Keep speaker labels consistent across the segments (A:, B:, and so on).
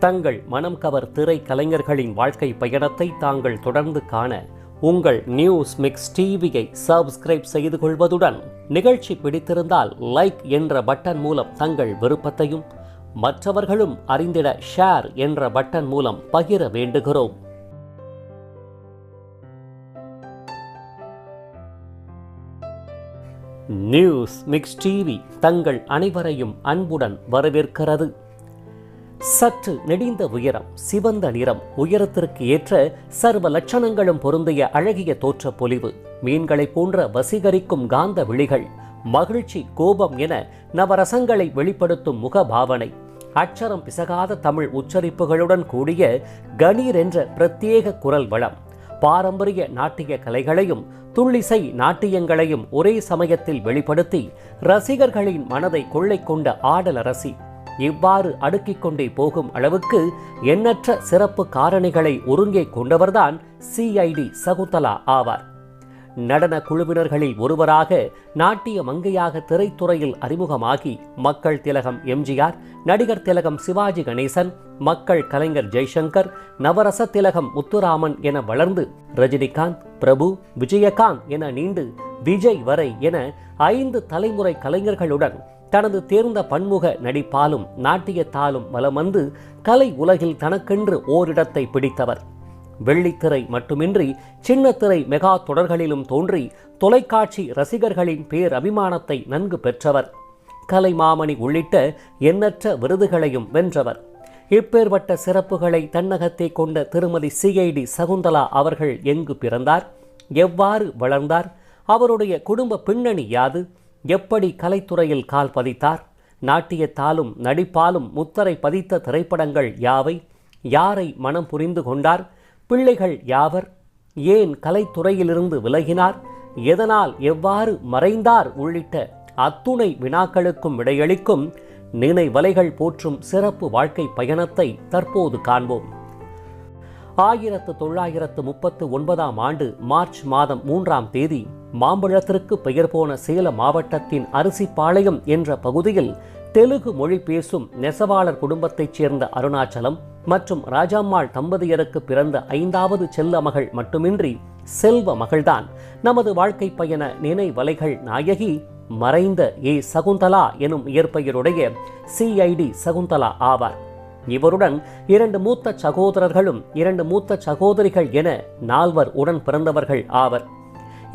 A: தங்கள் மனம் கவர் திரை கலைஞர்களின் வாழ்க்கை பயணத்தை தாங்கள் தொடர்ந்து காண உங்கள் நியூஸ் மிக்ஸ் டிவியை சப்ஸ்கிரைப் செய்து கொள்வதுடன் நிகழ்ச்சி பிடித்திருந்தால் லைக் என்ற பட்டன் மூலம் தங்கள் விருப்பத்தையும் மற்றவர்களும் அறிந்திட ஷேர் என்ற பட்டன் மூலம் பகிர வேண்டுகிறோம். நியூஸ் மிக்ஸ் டிவி தங்கள் அனைவரையும் அன்புடன் வரவேற்கிறது. சற்று நெடிந்த உயரம், சிவந்த நிறம், உயரத்திற்கு ஏற்ற சர்வ லட்சணங்களும் பொருந்திய அழகிய தோற்ற பொலிவு, மீன்களை போன்ற வசீகரிக்கும் காந்த விழிகள், மகிழ்ச்சி, கோபம் என நவரசங்களை வெளிப்படுத்தும் முகபாவனை, அச்சரம் பிசகாத தமிழ் உச்சரிப்புகளுடன் கூடிய கணீர் என்ற பிரத்யேக குரல் வளம், பாரம்பரிய நாட்டிய கலைகளையும் துள்ளிசை நாட்டியங்களையும் ஒரே சமயத்தில் வெளிப்படுத்தி ரசிகர்களின் மனதை கொள்ளை கொண்ட ஆடலரசி, இவ்வாறு அடுக்கிக் கொண்டே போகும் அளவுக்கு எண்ணற்ற சிறப்பு காரணிகளை ஒருங்கே கொண்டவர்தான் சிஐடி சகுந்தலா ஆவார். நடன குழுவினர்களில் ஒருவராக நாட்டிய மங்கையாக திரைத்துறையில் அறிமுகமாகி மக்கள் திலகம் எம்ஜிஆர், நடிகர் திலகம் சிவாஜி கணேசன், மக்கள் கலைஞர் ஜெய்சங்கர், நவரச திலகம் முத்துராமன் என வளர்ந்து ரஜினிகாந்த், பிரபு, விஜயகாந்த் என நீண்டு விஜய் வரை என 5 தலைமுறை கலைஞர்களுடன் தனது தேர்ந்த பன்முக நடிப்பாலும் நாட்டியத்தாலும் வலம் வந்து கலை உலகில் தனக்கென்று ஓரிடத்தை பிடித்தவர். வெள்ளித்திரை மட்டுமின்றி சின்னத்திரை மெகா தொடர்களிலும் தோன்றி தொலைக்காட்சி ரசிகர்களின் பேரபிமானத்தை நன்கு பெற்றவர். கலைமாமணி உள்ளிட்ட எண்ணற்ற விருதுகளையும் வென்றவர். இப்பேற்பட்ட சிறப்புகளை தன்னகத்தே கொண்ட திருமதி சிஐடி சகுந்தலா அவர்கள் எங்கு பிறந்தார், எவ்வாறு வளர்ந்தார், அவருடைய குடும்ப பின்னணி யாது, எப்படி கலைத்துறையில் கால் பதித்தார், நாட்டியத்தாலும் நடிப்பாலும் முத்திரை பதித்த திரைப்படங்கள் யாவை, யாரை மனம் புரிந்து கொண்டார், பிள்ளைகள் யாவர், ஏன் கலைத்துறையிலிருந்து விலகினார், எதனால் எவ்வாறு மறைந்தார் உள்ளிட்ட அத்துணை வினாக்களுக்கும் விடையளிக்கும் நினைவலைகள் போற்றும் சிறப்பு வாழ்க்கை பயணத்தை தற்போது காண்போம். 1939 ஆண்டு மார்ச் மாதம் 3ஆம் தேதி மாம்பழத்திற்கு பெயர் போன சேலம் மாவட்டத்தின் அரிசிப்பாளையம் என்ற பகுதியில் தெலுங்கு மொழி பேசும் நெசவாளர் குடும்பத்தைச் சேர்ந்த அருணாச்சலம் மற்றும் ராஜம்மாள் தம்பதியருக்கு பிறந்த 5வது செல்ல மகள் மட்டுமின்றி செல்வ மகள்தான் நமது வாழ்க்கை பயண நினைவலைகள் நாயகி மறைந்த சகுந்தலா எனும் இயற்பெயருடைய சிஐடி சகுந்தலா ஆவார். இவருடன் 2 மூத்த சகோதரர்களும் 2 மூத்த சகோதரிகள் என 4 உடன் பிறந்தவர்கள் ஆவர்.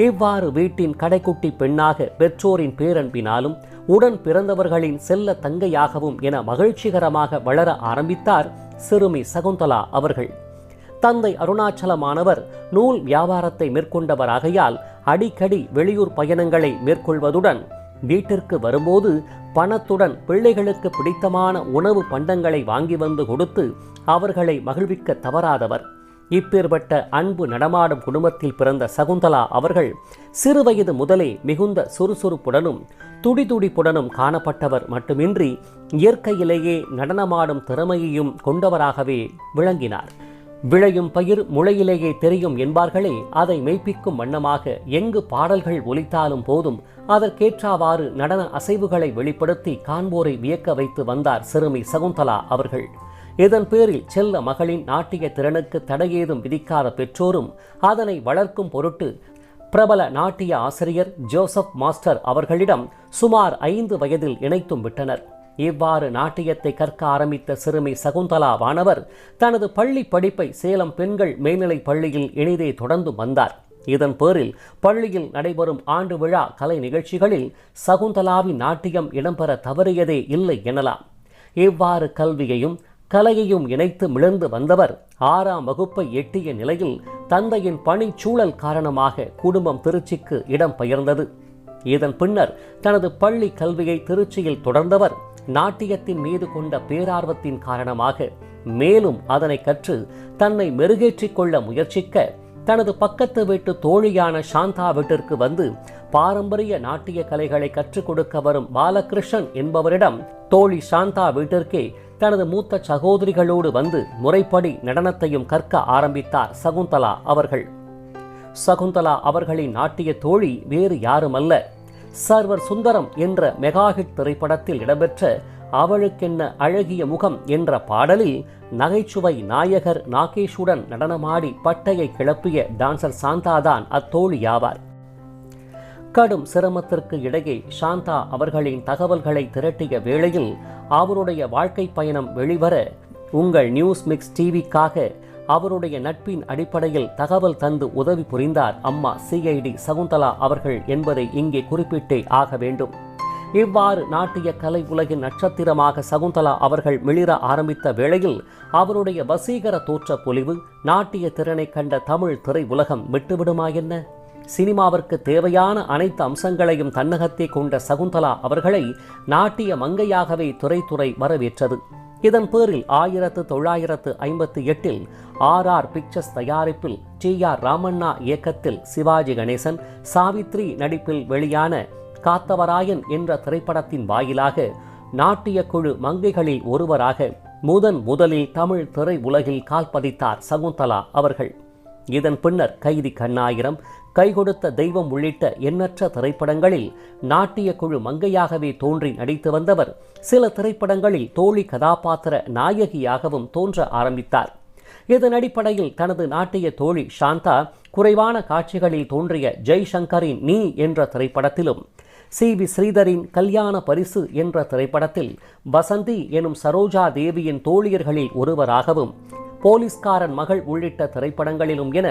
A: இவ்வாறு வீட்டின் கடைக்குட்டி பெண்ணாக பெற்றோரின் பேரன்பினாலும் உடன் பிறந்தவர்களின் செல்ல தங்கையாகவும் என மகிழ்ச்சிகரமாக வளர ஆரம்பித்தார் சிறுமி சகுந்தலா அவர்கள். தந்தை அருணாச்சலமானவர் நூல் வியாபாரத்தை மேற்கொண்டவராகையால் அடிக்கடி வெளியூர் பயணங்களை மேற்கொள்வதுடன் வீட்டிற்கு வரும்போது பணத்துடன் பிள்ளைகளுக்கு பிடித்தமான உணவு பண்டங்களை வாங்கி வந்து கொடுத்து அவர்களை மகிழ்விக்க தவறாதவர். இப்பேற்பட்ட அன்பு நடமாடும் குடும்பத்தில் பிறந்த சகுந்தலா அவர்கள் சிறுவயது முதலே மிகுந்த சுறுசுறுப்புடனும் துடிதுடிப்புடனும் காணப்பட்டவர் மட்டுமின்றி இயற்கையிலேயே நடனமாடும் திறமையையும் கொண்டவராகவே விளங்கினார். விளையும் பயிர் முளையிலேயே தெரியும் என்பார்களே, அதை மெய்ப்பிக்கும் வண்ணமாக எங்கு பாடல்கள் ஒலித்தாலும் போதும் அதற்கேற்றாவாறு நடன அசைவுகளை வெளிப்படுத்தி காண்போரை வியக்க வைத்து வந்தார் சிறுமி சகுந்தலா அவர்கள். இதன் பேரில் செல்ல மகளின் நாட்டிய திறனுக்கு தடையேதும் விதிக்காத பெற்றோரும் அதனை வளர்க்கும் பொருட்டு பிரபல நாட்டிய ஆசிரியர் ஜோசப் மாஸ்டர் அவர்களிடம் சுமார் 5 வயதில் இணைத்தும் விட்டனர். இவ்வாறு நாட்டியத்தை கற்க ஆரம்பித்த சிறுமி சகுந்தலா வானவர் தனது பள்ளி படிப்பை சேலம் பெண்கள் மேல்நிலைப் பள்ளியில் இனிதே தொடர்ந்து வந்தார். இதன் பேரில் பள்ளியில் நடைபெறும் ஆண்டு விழா கலை நிகழ்ச்சிகளில் சகுந்தலாவின் நாட்டியம் இடம்பெற தவறியதே இல்லை எனலாம். இவ்வாறு கல்வியையும் கலையையும் இணைத்து மிளர்ந்து வந்தவர் 6ஆம் வகுப்பை எட்டிய நிலையில் தந்தையின் பணிச்சூழல் காரணமாக குடும்பம் திருச்சிக்கு இடம் பெயர்ந்தது. இதன் பின்னர் தனது பள்ளி கல்வியை திருச்சியில் தொடர்ந்தவர் நாட்டியத்தின் மீது கொண்ட பேரார்வத்தின் காரணமாக மேலும் அதனை கற்று தன்னை மெருகேற்றிக் கொள்ள முயற்சிக்க தனது பக்கத்து வீட்டு தோழியான சாந்தா வீட்டிற்கு வந்து பாரம்பரிய நாட்டிய கலைகளை கற்றுக் கொடுக்க வரும் பாலகிருஷ்ணன் என்பவரிடம் தோழி சாந்தா வீட்டிற்கே தனது மூத்த சகோதரிகளோடு வந்து முறைப்படி நடனத்தையும் கற்க ஆரம்பித்தார் சகுந்தலா அவர்கள். சகுந்தலா அவர்களின் நாட்டிய தோழி வேறு யாருமல்ல, சர்வர் சுந்தரம் என்ற மெகாஹிட் திரைப்படத்தில் இடம்பெற்ற அவளுக்கென்ன அழகிய முகம் என்ற பாடலில் நகைச்சுவை நாயகர் நாகேஷுடன் நடனமாடி பட்டையை கிளப்பிய டான்சர் சாந்தாதான் அத்தோழியாவார். கடும் சிரமத்திற்கு இடையே சாந்தா அவர்களின் தகவல்களை திரட்டிய வேளையில் அவருடைய வாழ்க்கை பயணம் வெளிவர உங்கள் நியூஸ் மிக்ஸ் டிவிக்காக அவருடைய நட்பின் அடிப்படையில் தகவல் தந்து உதவி புரிந்தார் அம்மா சிஐடி சகுந்தலா அவர்கள் என்பதை இங்கே குறிப்பிட்டே ஆக வேண்டும். இவ்வாறு நாட்டிய கலை உலகின் நட்சத்திரமாக சகுந்தலா அவர்கள் மிளிர ஆரம்பித்த வேளையில் அவருடைய வசீகர தோற்ற பொலிவு நாட்டிய திறனை கண்ட தமிழ் திரை உலகம் விட்டுவிடுமா என்ன? சினிமாவிற்கு தேவையான அனைத்து அம்சங்களையும் தன்னகத்தே கொண்ட சகுந்தலா அவர்களை நாட்டிய மங்கையாகவே துறை வரவேற்றது. இதன் பேரில் 1958 RR பிக்சர்ஸ் தயாரிப்பில் TR ராமண்ணா இயக்கத்தில் சிவாஜி கணேசன் சாவித்ரி நடிப்பில் வெளியான காத்தவராயன் என்ற திரைப்படத்தின் வாயிலாக நாட்டிய குழு மங்கைகளில் ஒருவராக முதலில் தமிழ் திரை உலகில் கால் பதித்தார் சகுந்தலா அவர்கள். இதன் பின்னர் கைதி கண்ணாயிரம், கை கொடுத்த தெய்வம் உள்ளிட்ட எண்ணற்ற திரைப்படங்களில் நாட்டிய குழு மங்கையாகவே தோன்றி நடித்து வந்தவர் சில திரைப்படங்களில் தோழி கதாபாத்திர நாயகியாகவும் தோன்ற ஆரம்பித்தார். இதன் அடிப்படையில் தனது நாட்டிய தோழி சாந்தா குறைவான காட்சிகளில் தோன்றிய ஜெய்சங்கரின் நீ என்ற திரைப்படத்திலும், CV ஸ்ரீதரின் கல்யாண பரிசு என்ற திரைப்படத்தில் வசந்தி எனும் சரோஜா தேவியின் தோழியர்களில் ஒருவராகவும், போலீஸ்காரன் மகள் உள்ளிட்ட திரைப்படங்களிலும் என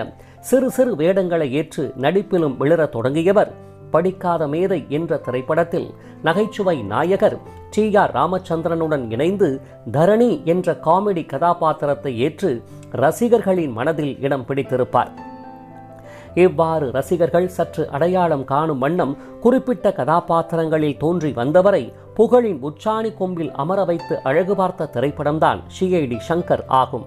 A: சிறு சிறு வேடங்களை ஏற்று நடிப்பிலும் விளர தொடங்கியவர் படிக்காத மேதை என்ற திரைப்படத்தில் நகைச்சுவை நாயகர் TR ராமச்சந்திரனுடன் இணைந்து தரணி என்ற காமெடி கதாபாத்திரத்தை ஏற்று ரசிகர்களின் மனதில் இடம் பிடித்திருப்பார். இவ்வாறு ரசிகர்கள் சற்று அடையாளம் காணும் வண்ணம் குறிப்பிட்ட கதாபாத்திரங்களில் தோன்றி வந்தவரை புகழின் உச்சாணி கொம்பில் அமர வைத்து அழகு பார்த்த திரைப்படம்தான் CID சங்கர் ஆகும்.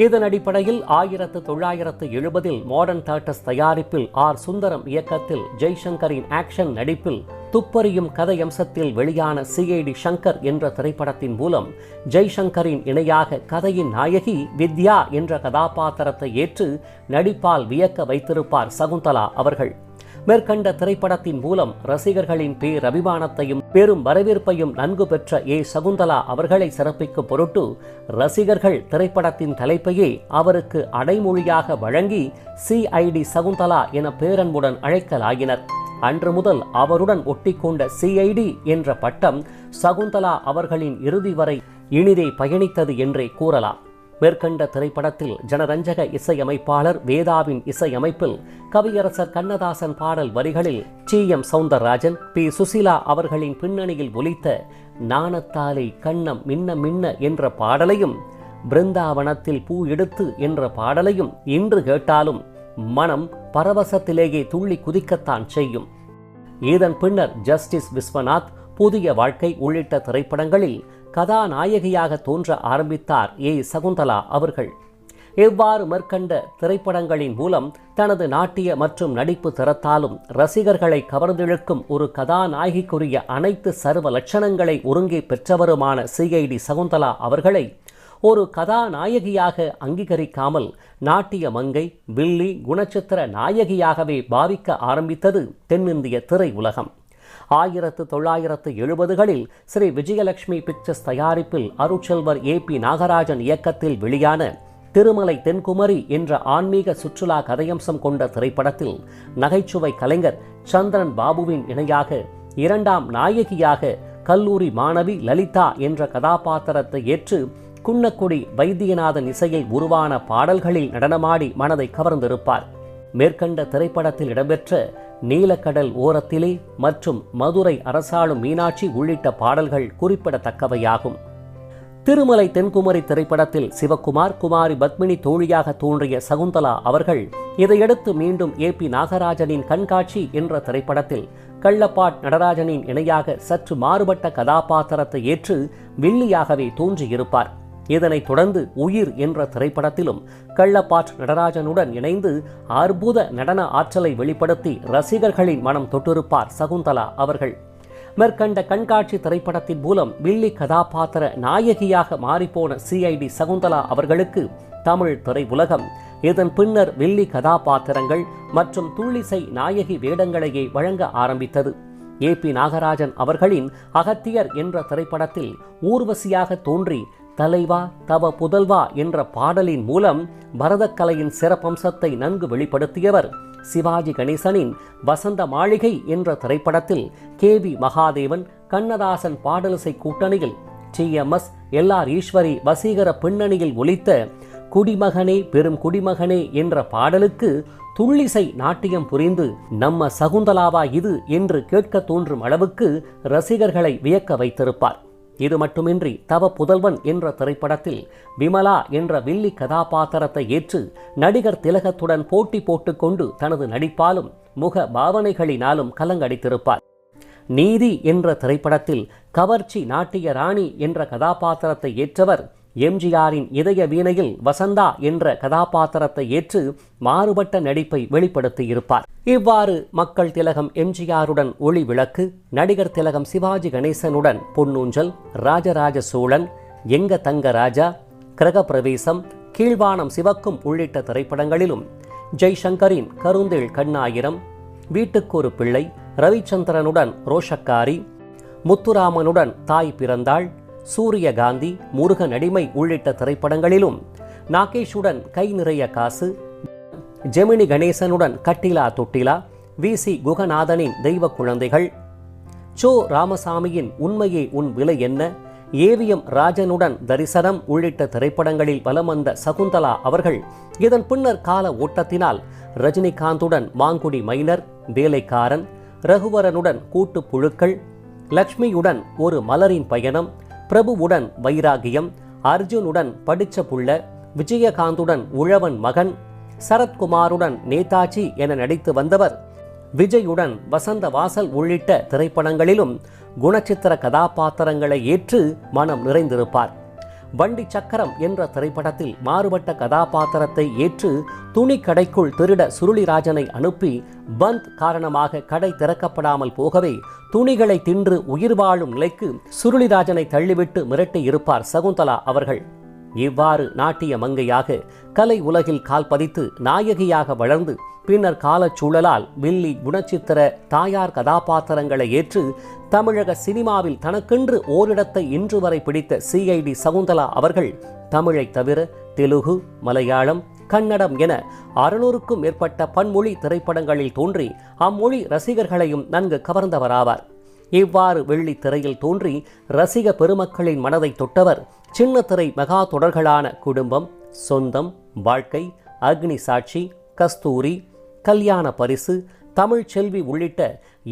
A: இதன் அடிப்படையில் 1970 மாடர்ன் தியேட்டர்ஸ் தயாரிப்பில் R சுந்தரம் இயக்கத்தில் ஜெய்சங்கரின் ஆக்ஷன் நடிப்பில் துப்பறியும் கதையம்சத்தில் வெளியான CID சங்கர் என்ற திரைப்படத்தின் மூலம் ஜெய்சங்கரின் இணையாக கதையின் நாயகி வித்யா என்ற கதாபாத்திரத்தை ஏற்று நடிப்பால் வியக்க வைத்திருப்பார் சகுந்தலா அவர்கள். மேற்கண்ட திரைப்படத்தின் மூலம் ரசிகர்களின் பேரபிமானத்தையும் பெரும் வரவேற்பையும் நன்கு பெற்ற சகுந்தலா அவர்களை சிறப்பிக்கும் பொருட்டு ரசிகர்கள் திரைப்படத்தின் தலைப்பையே அவருக்கு அடைமொழியாக வழங்கி CID சகுந்தலா என பேரன்புடன் அழைக்கலாயினர். அன்று முதல் அவருடன் ஒட்டிக்கொண்ட CID என்ற பட்டம் சகுந்தலா அவர்களின் இறுதி வரை இனிதே பயணித்தது என்றே கூறலாம். மேற்கண்ட திரைப்படத்தில் ஜனரஞ்சக இசையமைப்பாளர் வேதாவின் இசையமைப்பில் கவியரசர் கண்ணதாசன் பாடல் வரிகளில் TM சௌந்தரராஜன், P சுசீலா அவர்களின் பின்னணியில் ஒலித்த நாணத்தாலே கண்ணம் மின்ன மின்ன என்ற பாடலையும், பிருந்தாவனத்தில் பூ எடுத்து என்ற பாடலையும் இன்று கேட்டாலும் மனம் பரவசத்திலேயே துள்ளி குதிக்கத்தான் செய்யும். இதன் பின்னர் ஜஸ்டிஸ் விஸ்வநாத், புதிய வாழ்க்கை உள்ளிட்ட திரைப்படங்களில் கதாநாயகியாக தோன்ற ஆரம்பித்தார் சகுந்தலா அவர்கள். எவ்வாறு மேற்கண்ட திரைப்படங்களின் மூலம் தனது நாட்டிய மற்றும் நடிப்பு திறத்தாலும் ரசிகர்களை கவர்ந்திழுக்கும் ஒரு கதாநாயகிக்குரிய அனைத்து சர்வ லட்சணங்களை ஒருங்கே பெற்றவருமான CID சகுந்தலா அவர்களை ஒரு கதாநாயகியாக அங்கீகரிக்காமல் நாட்டிய மங்கை, வில்லி, குணச்சித்திர நாயகியாகவே பாவிக்க ஆரம்பித்தது தென்னிந்திய திரை உலகம். 1970களில் ஸ்ரீ விஜயலட்சுமி பிக்சர்ஸ் தயாரிப்பில் அருட்செல்வர் AP நாகராஜன் இயக்கத்தில் வெளியான திருமலை தென்குமரி என்ற ஆன்மீக சுற்றுலா கதையம்சம் கொண்ட திரைப்படத்தில் நகைச்சுவை கலைஞர் சந்திரன் பாபுவின் இணையாக இரண்டாம் நாயகியாக கல்லூரி மாணவி லலிதா என்ற கதாபாத்திரத்தை ஏற்று குன்னக்குடி வைத்தியநாதன் இசையில் உருவான பாடல்களில் நடனமாடி மனதை கவர்ந்திருப்பார். மேற்கண்ட திரைப்படத்தில் இடம்பெற்ற நீலக்கடல் ஓரத்திலே மற்றும் மதுரை அரசாளும் மீனாட்சி உள்ளிட்ட பாடல்கள் குறிப்பிடத்தக்கவையாகும். திருமலை தென்குமரி திரைப்படத்தில் சிவகுமார், குமாரி பத்மினி தோழியாக தோன்றிய சகுந்தலா அவர்கள் இதையடுத்து மீண்டும் AP நாகராஜனின் கண்காட்சி என்ற திரைப்படத்தில் கள்ளப்பாட் நடராஜனின் இணையாக சற்று மாறுபட்ட கதாபாத்திரத்தை ஏற்று வில்லியாகவே தோன்றியிருப்பார். இதனைத் தொடர்ந்து உயிர் என்ற திரைப்படத்திலும் கள்ளப்பாட் நடராஜனுடன் இணைந்து அற்புத நடன ஆற்றலை வெளிப்படுத்தி ரசிகர்களின் மனம் தொட்டிருப்பார் சகுந்தலா அவர்கள். மேற்கண்ட கண்காட்சி திரைப்படத்தின் மூலம் வில்லி கதாபாத்திர நாயகியாக மாறிப்போன CID சகுந்தலா அவர்களுக்கு தமிழ் திரை உலகம் இதன் பின்னர் வில்லி கதாபாத்திரங்கள் மற்றும் துள்ளிசை நாயகி வேடங்களையே வழங்க ஆரம்பித்தது. ஏ.பி. நாகராஜன் அவர்களின் அகத்தியர் என்ற திரைப்படத்தில் ஊர்வசியாக தோன்றி தலைவா தவ புதல்வா என்ற பாடலின் மூலம் பரதக்கலையின் சிறப்பம்சத்தை நன்கு வெளிப்படுத்தியவர். சிவாஜி கணேசனின் வசந்த மாளிகை என்ற திரைப்படத்தில் கே.வி. மகாதேவன் கண்ணதாசன் பாடலிசை கூட்டணியில் டி.எம்.எஸ். எல்.ஆர். ஈஸ்வரி வசீகர பின்னணியில் ஒலித்த குடிமகனே பெரும் குடிமகனே என்ற பாடலுக்கு துள்ளிசை நாட்டியம் புரிந்து நம்ம சகுந்தலாவா இது என்று கேட்க தோன்றும் அளவுக்கு ரசிகர்களை வியக்க வைத்திருப்பார். இது மட்டுமின்றி தவ புதல்வன் என்ற திரைப்படத்தில் விமலா என்ற வில்லி கதாபாத்திரத்தை ஏற்று நடிகர் திலகத்துடன் போட்டி போட்டுக்கொண்டு தனது நடிப்பாலும் முக பாவனைகளினாலும் கலங்கடித்திருப்பார். நீதி என்ற திரைப்படத்தில் கவர்ச்சி நாட்டிய ராணி என்ற கதாபாத்திரத்தை ஏற்றவர். எம்ஜிஆரின் இதய வீணையில் வசந்தா என்ற கதாபாத்திரத்தை ஏற்று மாறுபட்ட நடிப்பை வெளிப்படுத்தியிருப்பார். இவ்வாறு மக்கள் திலகம் எம்ஜிஆருடன் ஒளி விளக்கு, நடிகர் திலகம் சிவாஜி கணேசனுடன் பொன்னூஞ்சல், ராஜராஜ சோழன், எங்க தங்க ராஜா, கிரகப்பிரவேசம், கீழ்வானம் சிவக்கும் உள்ளிட்ட திரைப்படங்களிலும், ஜெய்சங்கரின் கருந்தேள் கண்ணாயிரம், வீட்டுக்கொரு பிள்ளை, ரவிச்சந்திரனுடன் ரோஷக்காரி, முத்துராமனுடன் தாய் பிறந்தாள், சூரியகாந்தி, முருகன் அடிமை உள்ளிட்ட திரைப்படங்களிலும், நாகேஷுடன் கை நிறைய காசு, ஜெமினி கணேசனுடன் கட்டிலா தொட்டிலா, வி.சி. குகநாதனின் தெய்வ குழந்தைகள், சோ ராமசாமியின் உண்மையே உன் விலை என்ன, ஏவிஎம் ராஜனுடன் தரிசனம் உள்ளிட்ட திரைப்படங்களில் வலம் வந்த சகுந்தலா அவர்கள் இதன் பின்னர் கால ஓட்டத்தினால் ரஜினிகாந்துடன் மாங்குடி மைனர், வேலைக்காரன், ரகுவரனுடன் கூட்டு புழுக்கள், லக்ஷ்மியுடன் ஒரு மலரின் பயணம், பிரபுவுடன் வைராகியம், அர்ஜுனுடன் படிச்ச புள்ள, விஜயகாந்துடன் உழவன் மகன், சரத்குமாருடன் நேதாஜி என நடித்து வந்தவர். விஜயுடன் வசந்த வாசல் உள்ளிட்ட திரைப்படங்களிலும் குணச்சித்திர கதாபாத்திரங்களை ஏற்று மனம் நிறைந்திருப்பார். வண்டி சக்கரம் என்ற திரைப்படத்தில் மாறுபட்ட கதாபாத்திரத்தை ஏற்று துணி கடைக்குள் திருட சுருளிராஜனை அனுப்பி பந்த் காரணமாக கடை திறக்கப்படாமல் போகவே துணிகளை தின்று உயிர் வாழும் நிலைக்கு சுருளிராஜனை தள்ளிவிட்டு மிரட்டி இருப்பார் சகுந்தலா அவர்கள். இவ்வாறு நாட்டிய மங்கையாக கலை உலகில் கால் பதித்து நாயகியாக வளர்ந்து பின்னர் காலச்சூழலால் வில்லி குணச்சித்திர தாயார் கதாபாத்திரங்களை ஏற்று தமிழக சினிமாவில் தனக்கென்று ஓரிடத்தை இன்று வரை பிடித்த சிஐடி சகுந்தலா அவர்கள் தமிழை தவிர தெலுங்கு, மலையாளம், கன்னடம் என 600க்கும் மேற்பட்ட பன்மொழி திரைப்படங்களில் தோன்றி அம்மொழி ரசிகர்களையும் நன்கு கவர்ந்தவராவார். இவ்வாறு வெள்ளி திரையில் தோன்றி ரசிக பெருமக்களின் மனதை தொட்டவர் சின்னத்திரை மெகா தொடர்களான குடும்பம், சொந்தம், வாழ்க்கை, அக்னி சாட்சி, கஸ்தூரி, கல்யாண பரிசு, தமிழ் செல்வி உள்ளிட்ட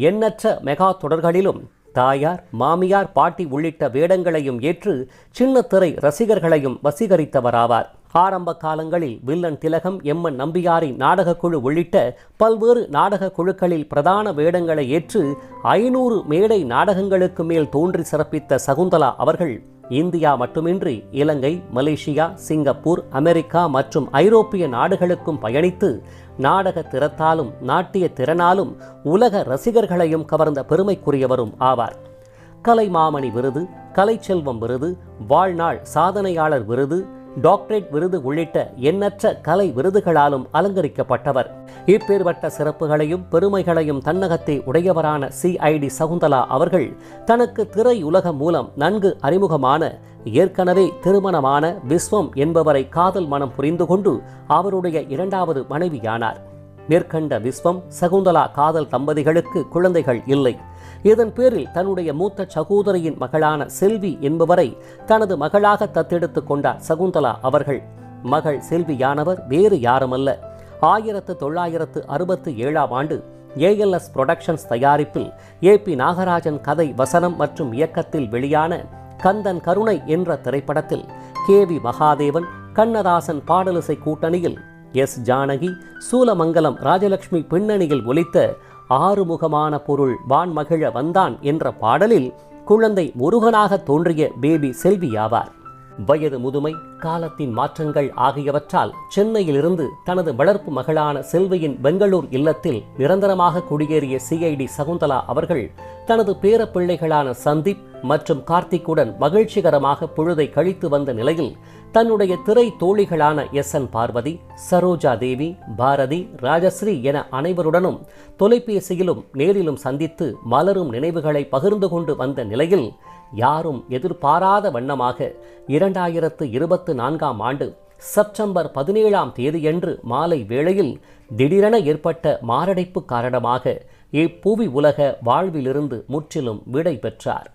A: எண்ணற்ற மெகா தொடர்களிலும் தாயார், மாமியார், பாட்டி உள்ளிட்ட வேடங்களையும் ஏற்று சின்னத்திரை ரசிகர்களையும் வசீகரித்தவராவார். ஆரம்ப காலங்களில் வில்லன் திலகம், எம்.என். நம்பியாரின் நாடகக்குழு உள்ளிட்ட பல்வேறு நாடக குழுக்களில் பிரதான வேடங்களை ஏற்று 500 மேடை நாடகங்களுக்கு மேல் தோன்றி சிறப்பித்த சகுந்தலா அவர்கள் இந்தியா மட்டுமின்றி இலங்கை, மலேசியா, சிங்கப்பூர், அமெரிக்கா மற்றும் ஐரோப்பிய நாடுகளுக்கும் பயணித்து நாடக திறத்தாலும் நாட்டிய திறனாலும் உலக ரசிகர்களையும் கவர்ந்த பெருமைக்குரியவரும் ஆவார். கலைமாமணி விருது, கலைச்செல்வம் விருது, வாழ்நாள் சாதனையாளர் விருது, டாக்டரேட் விருது உள்ளிட்ட எண்ணற்ற கலை விருதுகளாலும் அலங்கரிக்கப்பட்டவர். இப்பேற்பட்ட சிறப்புகளையும் பெருமைகளையும் தன்னகத்தே உடையவரான சிஐடி சகுந்தலா அவர்கள் தனக்கு திரையுலகம் மூலம் நன்கு அறிமுகமான ஏற்கனவே திருமணமான விஸ்வம் என்பவரை காதல் மனம் புரிந்து கொண்டு அவருடைய 2வது மனைவியானார். மேற்கண்ட விஸ்வம், சகுந்தலா காதல் தம்பதிகளுக்கு குழந்தைகள் இல்லை. இதன் பேரில் தன்னுடைய மூத்த சகோதரியின் மகளான செல்வி என்பவரை தனது மகளாக தத்தெடுத்துக் கொண்டார் சகுந்தலா அவர்கள். மகள் செல்வியானவர் வேறு யாருமல்ல, 1967ஆம் ஆண்டு ஏஎல்எஸ் புரொடக்ஷன்ஸ் தயாரிப்பில் ஏ.பி. நாகராஜன் கதை, வசனம் மற்றும் இயக்கத்தில் வெளியான கந்தன் கருணை என்ற திரைப்படத்தில் கே.வி. மகாதேவன், கண்ணதாசன் பாடலிசை கூட்டணியில் எஸ். ஜானகி, சூலமங்கலம் ராஜலட்சுமி பின்னணியில் ஒலித்த ஆறுமுகமான பொருள் வான்மகிழ வந்தான் என்ற பாடலில் குழந்தை முருகனாக தோன்றிய பேபி செல்வி ஆவார். வயது முதுமை, காலத்தின் மாற்றங்கள் ஆகியவற்றால் சென்னையிலிருந்து தனது வளர்ப்பு மகளான செல்வியின் பெங்களூர் இல்லத்தில் நிரந்தரமாக குடியேறிய சிஐடி சகுந்தலா அவர்கள் தனது பேரப்பிள்ளைகளான சந்தீப் மற்றும் கார்த்திக்குடன் மகிழ்ச்சிகரமாக பொழுதை கழித்து வந்த நிலையில் தன்னுடைய திரை தோழிகளான எஸ்.என். பார்வதி, சரோஜா தேவி, பாரதி, ராஜஸ்ரீ என அனைவருடனும் தொலைபேசியிலும் நேரிலும் சந்தித்து மலரும் நினைவுகளை பகிர்ந்து கொண்டு வந்த நிலையில் யாரும் எதிர்பாராத வண்ணமாக 2024ஆம் ஆண்டு செப்டம்பர் 17ஆம் தேதியன்று மாலை வேளையில் திடீரென ஏற்பட்ட மாரடைப்பு காரணமாக இப்புவி உலக வாழ்விலிருந்து முற்றிலும் விடை பெற்றார்.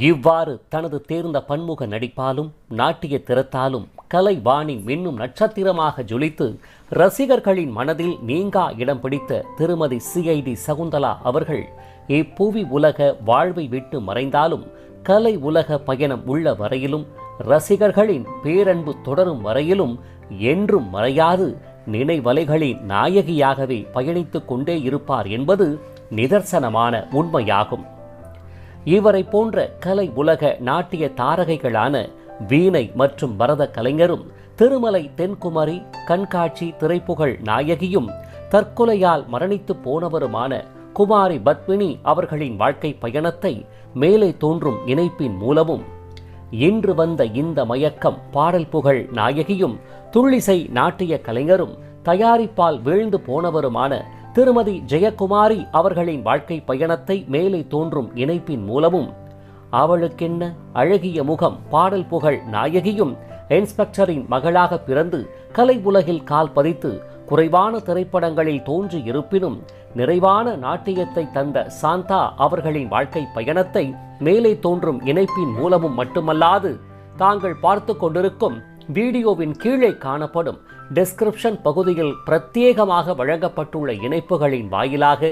A: இவ்வாறு தனது தேர்ந்த பன்முக நடிப்பாலும் நாட்டிய திறத்தாலும் கலைவாணி மின்னும் நட்சத்திரமாக ஜொலித்து ரசிகர்களின் மனதில் நீங்கா இடம் பிடித்த திருமதி CID சகுந்தலா அவர்கள் இப்புவி உலக வாழ்வை விட்டு மறைந்தாலும் கலை உலக பயணம் உள்ள வரையிலும் ரசிகர்களின் பேரன்பு தொடரும் வரையிலும் என்றும் மறையாது நினைவலைகளின் நாயகியாகவே பயணித்துக் கொண்டே இருப்பார் என்பது நிதர்சனமான உண்மையாகும். இவரை போன்ற கலை உலக நாட்டிய தாரகைகளான வீணை மற்றும் பரத கலைஞரும், திருமலை தென்குமரி கண்காட்சி திரைப்புகழ் நாயகியும், தற்கொலையால் மரணித்து போனவருமான குமாரி பத்மினி அவர்களின் வாழ்க்கை பயணத்தை மேலே தோன்றும் இணைப்பின் மூலமும், இன்று வந்த இந்த மயக்கம் பாடல் புகழ் நாயகியும், துள்ளிசை நாட்டிய கலைஞரும், தயாரிப்பால் வீழ்ந்து போனவருமான திருமதி ஜெயக்குமாரி அவர்களின் வாழ்க்கை பயணத்தை மேலே தோன்றும் இணைப்பின் மூலமும், அவளுக்கென்ன அழகிய முகம் பாடல் புகழ் நாயகியும், இன்ஸ்பெக்டரின் மகளாக பிறந்து கலை உலகில் கால் பதித்து குறைவான திரைப்படங்களில் தோன்றி இருப்பினும் நிறைவான நாட்டியத்தை தந்த சாந்தா அவர்களின் வாழ்க்கை பயணத்தை மேலே தோன்றும் இணைப்பின் மூலமும் மட்டுமல்லாது, தாங்கள் பார்த்து கொண்டிருக்கும் வீடியோவின் கீழே காணப்படும் டிஸ்கிரிப்ஷன் பகுதியில் பிரத்யேகமாக வழங்கப்பட்டுள்ள இணைப்புகளின் வாயிலாக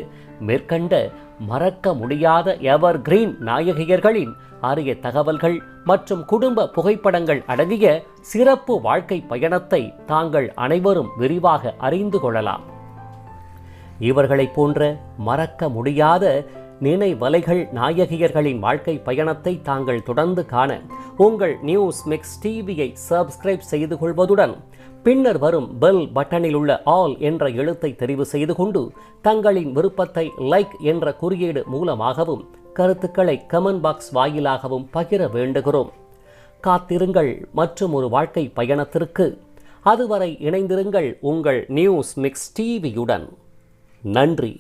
A: மேற்கண்ட மறக்க முடியாத எவர் கிரீன் நாயகியர்களின் அரிய தகவல்கள் மற்றும் குடும்ப புகைப்படங்கள் அடங்கிய சிறப்பு வாழ்க்கை பயணத்தை தாங்கள் அனைவரும் விரிவாக அறிந்து கொள்ளலாம். இவர்களைப் போன்ற மறக்க முடியாத நினைவலைகள் நாயகியர்களின் வாழ்க்கை பயணத்தை தாங்கள் தொடர்ந்து காண உங்கள் நியூஸ் மிக்ஸ் டிவியை சப்ஸ்கிரைப் செய்து கொள்வதுடன் பின்னர் வரும் பெல் பட்டனில் உள்ள ஆல் என்ற எழுத்தை தெரிவு செய்து கொண்டு தங்களின் விருப்பத்தை லைக் என்ற குறியீடு மூலமாகவும் கருத்துக்களை கமெண்ட் பாக்ஸ் வாயிலாகவும் பகிர வேண்டுகிறோம். காத்திருங்கள் மற்றும் ஒரு வாழ்க்கை பயணத்திற்கு. அதுவரை இணைந்திருங்கள் உங்கள் நியூஸ் மிக்ஸ் டிவியுடன். நன்றி.